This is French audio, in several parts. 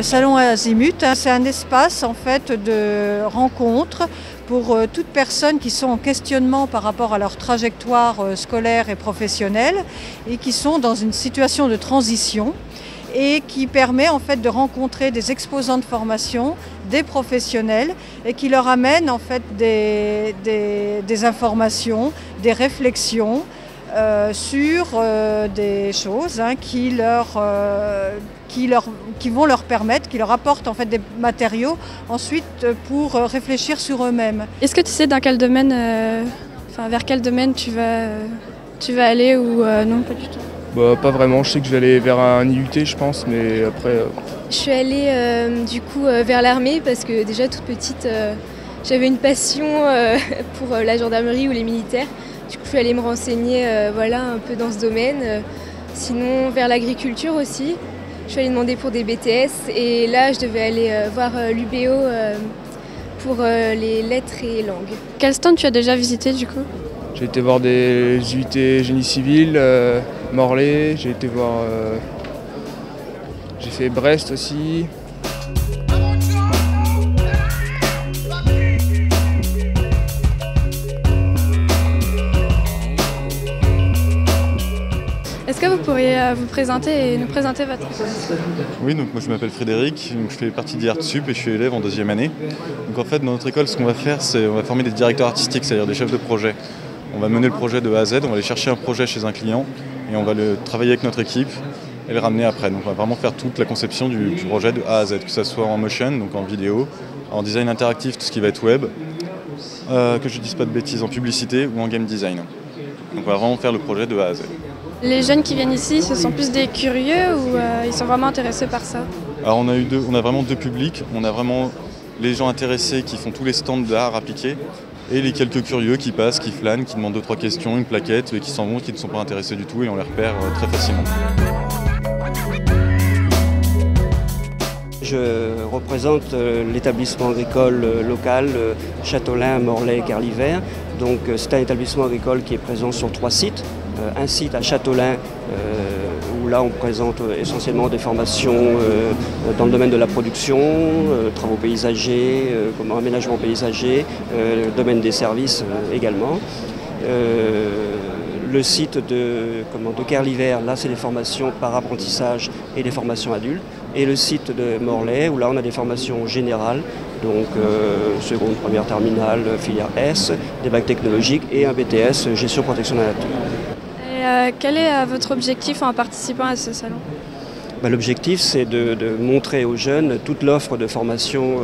salon Azimut, c'est un espace en fait de rencontre pour toutes personnes qui sont en questionnement par rapport à leur trajectoire scolaire et professionnelle et qui sont dans une situation de transition et qui permet en fait de rencontrer des exposants de formation, des professionnels et qui leur amènent en fait des informations, des réflexions sur des choses qui vont leur permettre, qui leur apportent en fait des matériaux ensuite pour réfléchir sur eux-mêmes. Est-ce que tu sais dans quel domaine, vers quel domaine tu vas aller ou non, pas du tout? Pas vraiment, je sais que je vais aller vers un IUT je pense, mais après... Je suis allée vers l'armée parce que déjà toute petite j'avais une passion pour la gendarmerie ou les militaires. Du coup je suis allée me renseigner un peu dans ce domaine. Sinon vers l'agriculture aussi. Je suis allée demander pour des BTS et là je devais aller voir l'UBO pour les lettres et langues. Quel stand tu as déjà visité du coup? J'ai été voir des UT génie civil, Morlaix, j'ai été voir... j'ai fait Brest aussi. Est-ce que vous pourriez vous présenter et nous présenter votre... Oui, donc moi je m'appelle Frédéric, donc je fais partie d'IARTSUP et je suis élève en 2e année. Donc en fait dans notre école ce qu'on va faire c'est on va former des directeurs artistiques, c'est-à-dire des chefs de projet. On va mener le projet de A à Z, on va aller chercher un projet chez un client et on va le travailler avec notre équipe et le ramener après. Donc on va vraiment faire toute la conception du projet de A à Z, que ce soit en motion, donc en vidéo, en design interactif, tout ce qui va être web, que je ne dise pas de bêtises, en publicité ou en game design. Donc on va vraiment faire le projet de A à Z. Les jeunes qui viennent ici, ce sont plus des curieux ou ils sont vraiment intéressés par ça? Alors on a vraiment deux publics. On a vraiment les gens intéressés qui font tous les stands d'art appliqués et les quelques curieux qui passent, qui flânent, qui demandent 2-3 questions, une plaquette et qui s'en vont, qui ne sont pas intéressés du tout et on les repère très facilement. Je représente l'établissement agricole local Châteaulin, Morlaix, Carlivert. Donc c'est un établissement agricole qui est présent sur 3 sites. Un site à Châteaulin où là on présente essentiellement des formations dans le domaine de la production, travaux paysagers, comme aménagement paysager, le domaine des services également. Le site de Carlivert, là c'est des formations par apprentissage et des formations adultes. Et le site de Morlaix où là on a des formations générales, donc seconde, première terminale, filière S, des bacs technologiques et un BTS gestion protection de la nature. Et quel est votre objectif en participant à ce salon? L'objectif, c'est de montrer aux jeunes toute l'offre de formation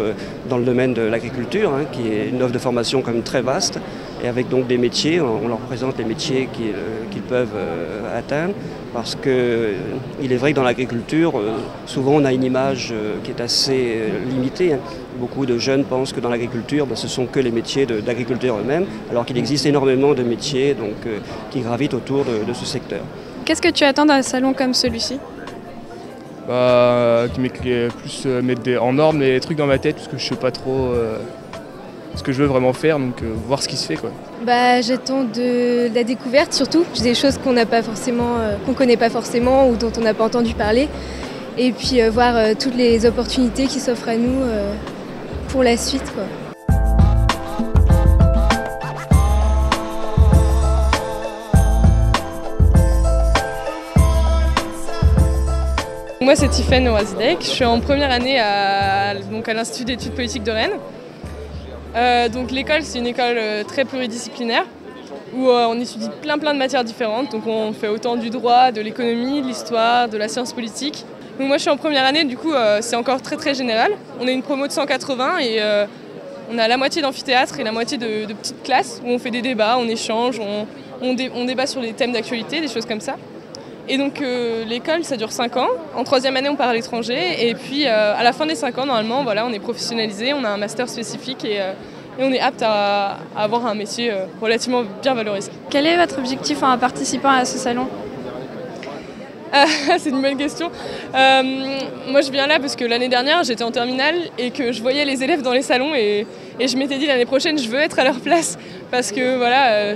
dans le domaine de l'agriculture, qui est une offre de formation quand même très vaste, et avec donc des métiers, on leur présente les métiers qu'ils peuvent atteindre, parce qu'il est vrai que dans l'agriculture, souvent on a une image qui est assez limitée. Beaucoup de jeunes pensent que dans l'agriculture, ce sont que les métiers d'agriculteurs eux-mêmes, alors qu'il existe énormément de métiers qui gravitent autour de ce secteur. Qu'est-ce que tu attends d'un salon comme celui-ci? Qui mettre en ordre les trucs dans ma tête parce que je sais pas trop ce que je veux vraiment faire, donc voir ce qui se fait quoi. J'attends de la découverte surtout, des choses qu'on n'a pas forcément, qu'on connaît pas forcément ou dont on n'a pas entendu parler, et puis voir toutes les opportunités qui s'offrent à nous pour la suite quoi. Moi c'est Tiffaine Orazidek, je suis en première année à l'Institut d'études politiques de Rennes. Donc l'école c'est une école très pluridisciplinaire où on étudie plein de matières différentes. Donc on fait autant du droit, de l'économie, de l'histoire, de la science politique. Donc moi je suis en première année, du coup c'est encore très général. On est une promo de 180 et on a la moitié d'amphithéâtre et la moitié de petites classes où on fait des débats, on échange, on débat sur des thèmes d'actualité, des choses comme ça. Et donc l'école ça dure 5 ans, en 3e année on part à l'étranger et puis à la fin des 5 ans normalement on est professionnalisé, on a un master spécifique et on est apte à avoir un métier relativement bien valorisé. Quel est votre objectif en participant à ce salon? C'est une bonne question. Moi je viens là parce que l'année dernière j'étais en terminale et que je voyais les élèves dans les salons et je m'étais dit l'année prochaine je veux être à leur place parce que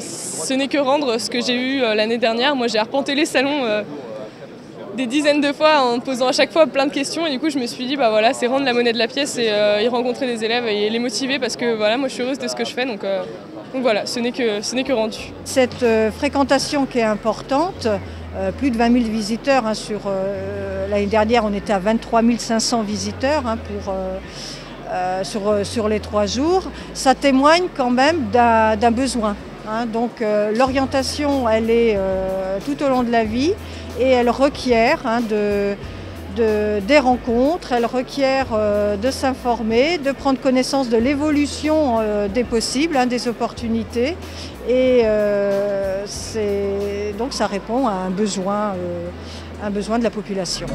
ce n'est que rendre ce que j'ai eu l'année dernière. Moi j'ai arpenté les salons des dizaines de fois en posant à chaque fois plein de questions. Et du coup, je me suis dit, bah voilà, c'est rendre la monnaie de la pièce et y rencontrer des élèves et les motiver parce que voilà, moi je suis heureuse de ce que je fais. Donc voilà, ce n'est que rendu. Cette fréquentation qui est importante, plus de 20 000 visiteurs. L'année dernière, on était à 23 500 visiteurs sur les 3 jours. Ça témoigne quand même d'un besoin. Donc l'orientation, elle est tout au long de la vie et elle requiert des rencontres, elle requiert de s'informer, de prendre connaissance de l'évolution des possibles, des opportunités. Et donc ça répond à un besoin de la population.